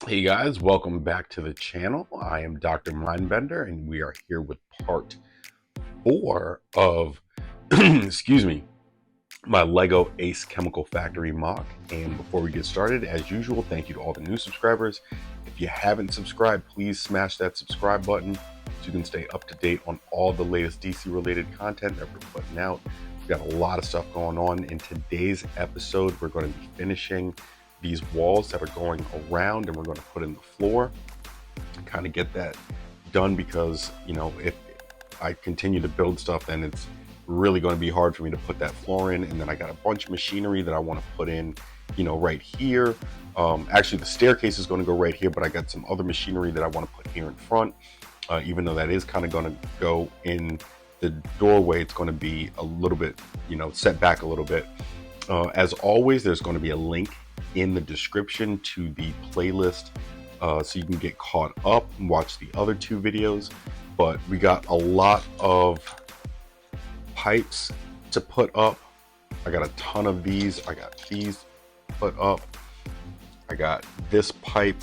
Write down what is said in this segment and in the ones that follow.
Hey guys, welcome back to the channel. I am Dr. Mindbender and we are here with part 4 of excuse me, my Lego Ace Chemical Factory mock. And before we get started, as usual, thank you to all the new subscribers. If you haven't subscribed, please smash that subscribe button so you can stay up to date on all the latest DC related content that we're putting out. We've got a lot of stuff going on. In today's episode, we're going to be finishing these walls that are going around, and we're going to put in the floor, kind of get that done, because if I continue to build stuff, then it's really going to be hard for me to put that floor in. And then I got a bunch of machinery that I want to put in right here. Actually, the staircase is going to go right here, but I got some other machinery that I want to put here in front. Even though that is kind of going to go in the doorway, it's going to be a little bit set back a little bit. As always, there's going to be a link in the description to the playlist, so you can get caught up and watch the other two videos. But we got a lot of pipes to put up. I got a ton of these. I got these put up. I got this pipe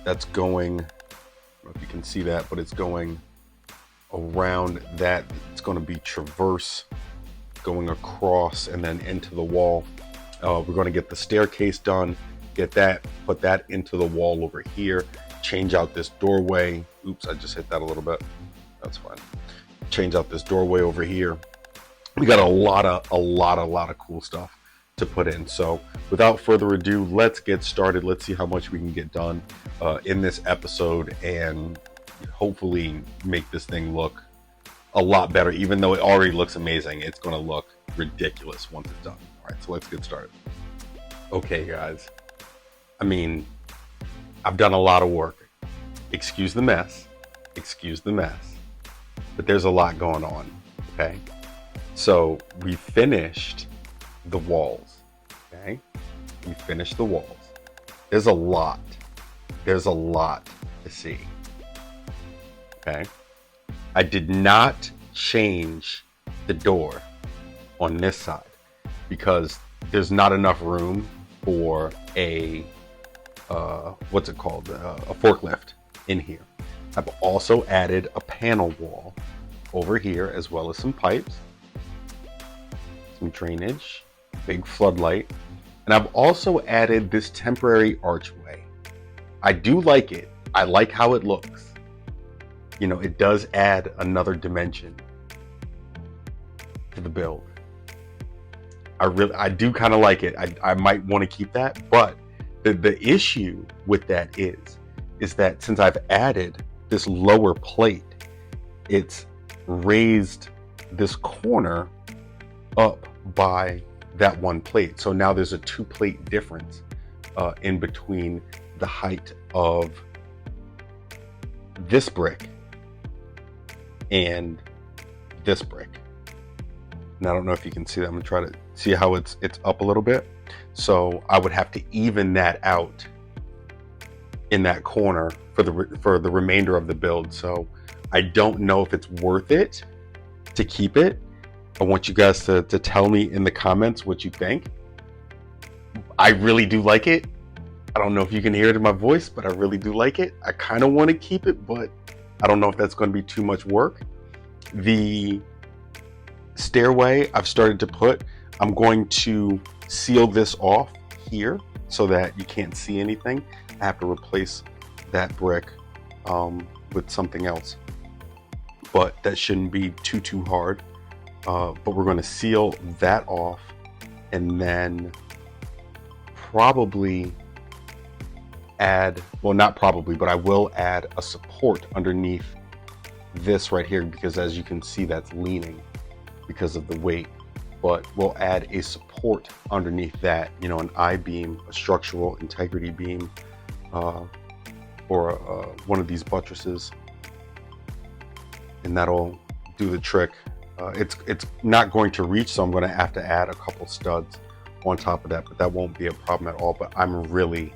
that's going, I don't know if you can see that, but it's going around that. It's going to be traverse going across and then into the wall. We're going to get the staircase done, get that, put that into the wall over here, change out this doorway. Oops, I just hit that a little bit. That's fine. Change out this doorway over here. We got a lot of cool stuff to put in. So without further ado, let's get started. Let's see how much we can get done in this episode, and hopefully make this thing look a lot better. Even though it already looks amazing, it's going to look ridiculous once it's done. All right, so let's get started. Okay, guys. I mean, I've done a lot of work. Excuse the mess. Excuse the mess. But there's a lot going on, okay? So we finished the walls, okay? We finished the walls. There's a lot. There's a lot to see, okay? I did not change the door on this side because there's not enough room for a what's it called, a forklift in here. I've also added a panel wall over here, as well as some pipes, some drainage, big floodlight, and I've also added this temporary archway. I do like it. I like how it looks. It does add another dimension to the build. I do kind of like it. I might want to keep that, but the issue with that is that since I've added this lower plate, it's raised this corner up by that one plate. So now there's a 2-plate difference in between the height of this brick and this brick. And I don't know if you can see that. I'm gonna try to see how it's up a little bit. So I would have to even that out in that corner for the remainder of the build. So I don't know if it's worth it to keep it. I want you guys to tell me in the comments what you think. I really do like it. I don't know if you can hear it in my voice, but I really do like it. I kind of want to keep it, but I don't know if that's going to be too much work. The stairway I've started to put, I'm going to seal this off here so that you can't see anything. I have to replace that brick with something else, but that shouldn't be too hard. But we're going to seal that off, and then probably add, well, not probably, but I will add a support underneath this right here, because as you can see, that's leaning because of the weight. But we'll add a support underneath that, an I-beam, a structural integrity beam, or one of these buttresses, and that'll do the trick. It's not going to reach, so I'm going to have to add a couple studs on top of that, but that won't be a problem at all. But I'm really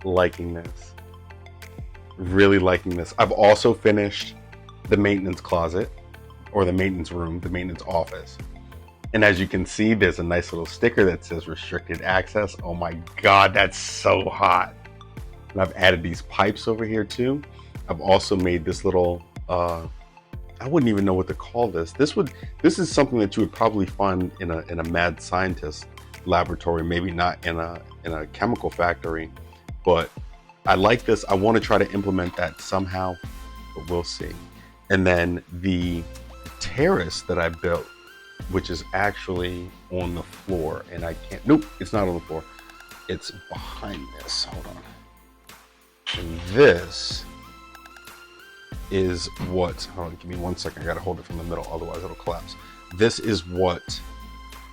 liking this. Really liking this. I've also finished the maintenance closet, or the maintenance room, the maintenance office. And as you can see, there's a nice little sticker that says restricted access. Oh my God, that's so hot. And I've added these pipes over here too. I've also made this little, I wouldn't even know what to call this. This is something that you would probably find in a mad scientist laboratory, maybe not in a chemical factory, but I like this. I want to try to implement that somehow, but we'll see. And then the terrace that I built, which is actually on the floor, and I can't, nope, it's not on the floor. It's behind this, hold on. And this is what, hold on, give me 1 second. I gotta hold it from the middle, otherwise it'll collapse. This is what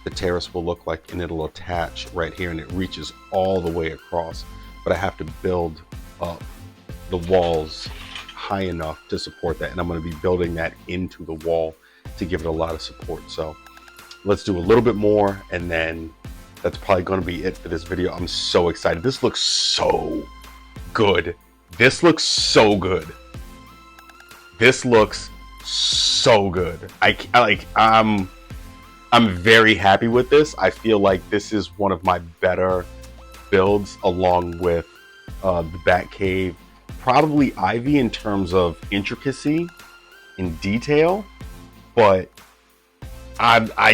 the terrace will look like, and it'll attach right here, and it reaches all the way across. But I have to build up the walls high enough to support that, and I'm going to be building that into the wall to give it a lot of support. So let's do a little bit more, and then that's probably going to be it for this video. I'm so excited. This looks so good. This looks so good. This looks so good. I'm very happy with this. I feel like this is one of my better builds, along with the Batcave, probably Ivy in terms of intricacy and detail, but I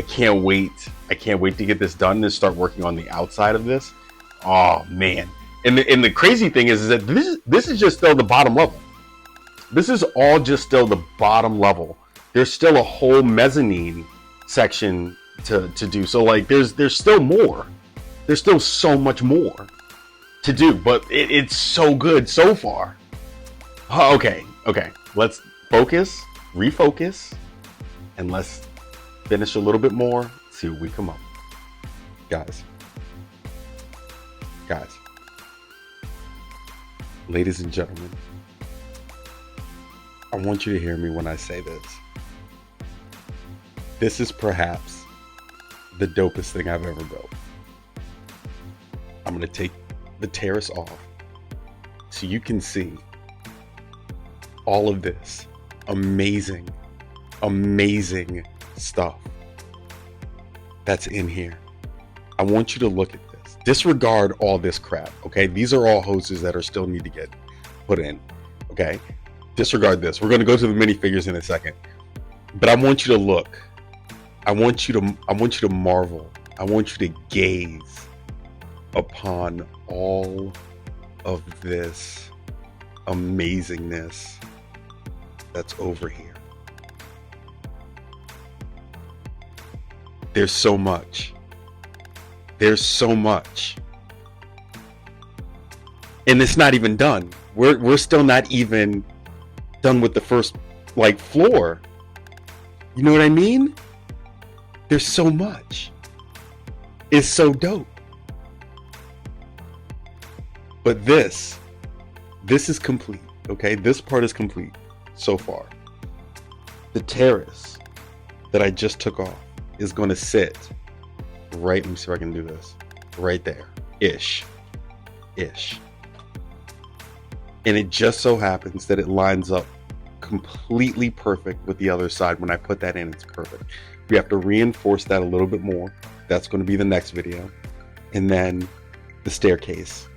can't wait. I can't wait to get this done and start working on the outside of this. Oh man. And the crazy thing is that this is just still the bottom level. This is all just still the bottom level. There's still a whole mezzanine section to do. So like there's still more. There's still so much more to do, but it's so good so far. Oh, okay. Let's focus, refocus, and let's finish a little bit more, see what we come up. Guys, ladies and gentlemen, I want you to hear me when I say this. This is perhaps the dopest thing I've ever built. I'm going to take the terrace off so you can see all of this amazing stuff that's in here. I want you to look at this. Disregard all this crap, okay? These are all hoses that still need to get put in, okay? Disregard this. We're going to go to the minifigures in a second, but I want you to look. I want you to marvel. I want you to gaze upon all of this amazingness that's over here. There's so much. There's so much. And it's not even done. We're still not even done with the first floor. You know what I mean? There's so much. It's so dope. But this is complete, okay? This part is complete so far. The terrace that I just took off is going to sit right, let me see if I can do this, right there, ish. And it just so happens that it lines up completely perfect with the other side. When I put that in, it's perfect. We have to reinforce that a little bit more. That's going to be the next video. And then the staircase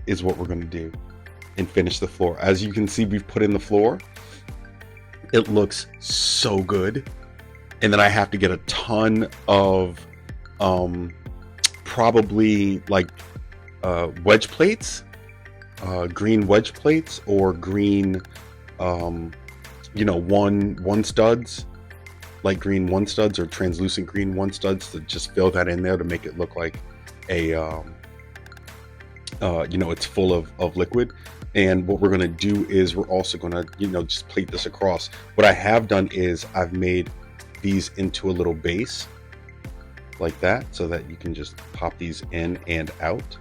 is what we're going to do and finish the floor. As you can see, we've put in the floor. It looks so good. And then I have to get a ton of probably wedge plates, green wedge plates, or green one studs, like green one studs or translucent green one studs, to just fill that in there to make it look like a it's full of liquid. And what we're going to do is we're also going to just plate this across. What I have done is I've made these into a little base like that, so that you can just pop these in and out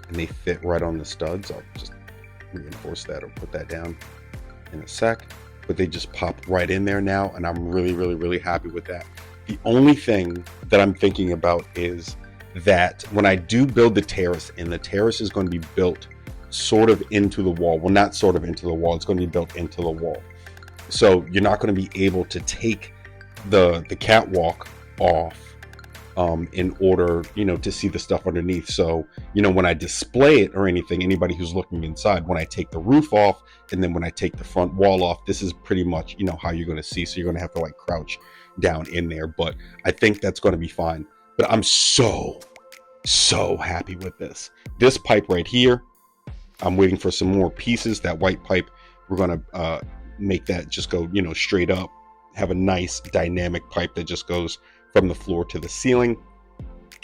and they fit right on the studs. I'll just reinforce that or put that down in a sec, but they just pop right in there now, and I'm really happy with that. The only thing that I'm thinking about is that when I do build the terrace, and the terrace is going to be built sort of into the wall, well, not sort of into the wall, it's going to be built into the wall, so you're not going to be able to take the catwalk off in order, to see the stuff underneath. So, when I display it or anything, anybody who's looking inside, when I take the roof off and then when I take the front wall off, this is pretty much, how you're going to see. So you're going to have to like crouch down in there, but I think that's going to be fine. But I'm so happy with this pipe right here. I'm waiting for some more pieces. That white pipe, we're going to make that just go, straight up, have a nice dynamic pipe that just goes from the floor to the ceiling,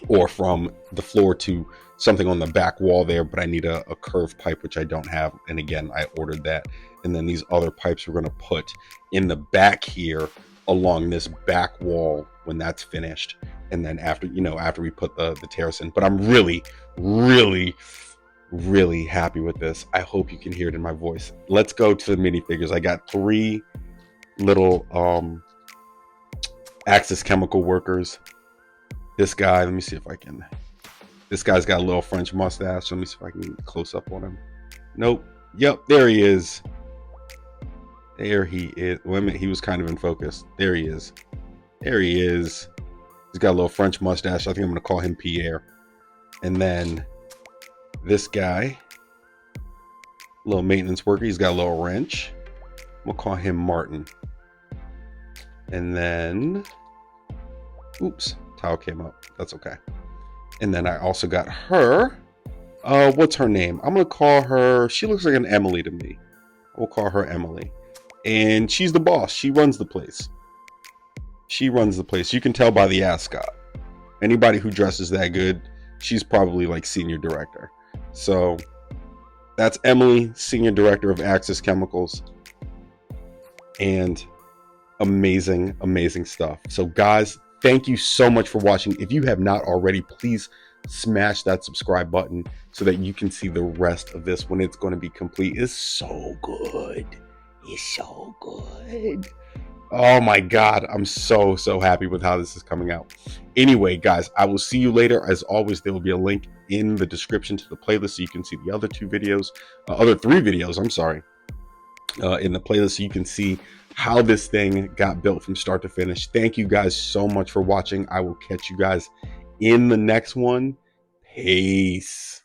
or from the floor to something on the back wall there. But I need a curved pipe, which I don't have, and again, I ordered that. And then these other pipes we're going to put in the back here along this back wall when that's finished, and then after we put the terrace in. But I'm really happy with this. I hope you can hear it in my voice. Let's go to the minifigures. I got 3 little Axis chemical workers. This guy, let me see if I can. This guy's got a little French mustache. Let me see if I can get close up on him. Nope. Yep, there he is. There he is. Wait a minute, he was kind of in focus. There he is. There he is. He's got a little French mustache. I think I'm going to call him Pierre. And then this guy, little maintenance worker. He's got a little wrench. We'll call him Martin. And then, oops, towel came up. That's okay. And then I also got her. What's her name? I'm going to call her, she looks like an Emily to me. We'll call her Emily. And she's the boss. She runs the place. She runs the place. You can tell by the ascot. Anybody who dresses that good, she's probably like senior director. So that's Emily, senior director of Axis Chemicals. And amazing stuff. So guys, thank you so much for watching. If you have not already, please smash that subscribe button so that you can see the rest of this when it's going to be complete. It's so good. It's so good. Oh my God, I'm so happy with how this is coming out. Anyway, guys, I will see you later. As always, there will be a link in the description to the playlist so you can see the other 3 videos, I'm sorry, in the playlist so you can see how this thing got built from start to finish. Thank you guys so much for watching. I will catch you guys in the next one. Peace.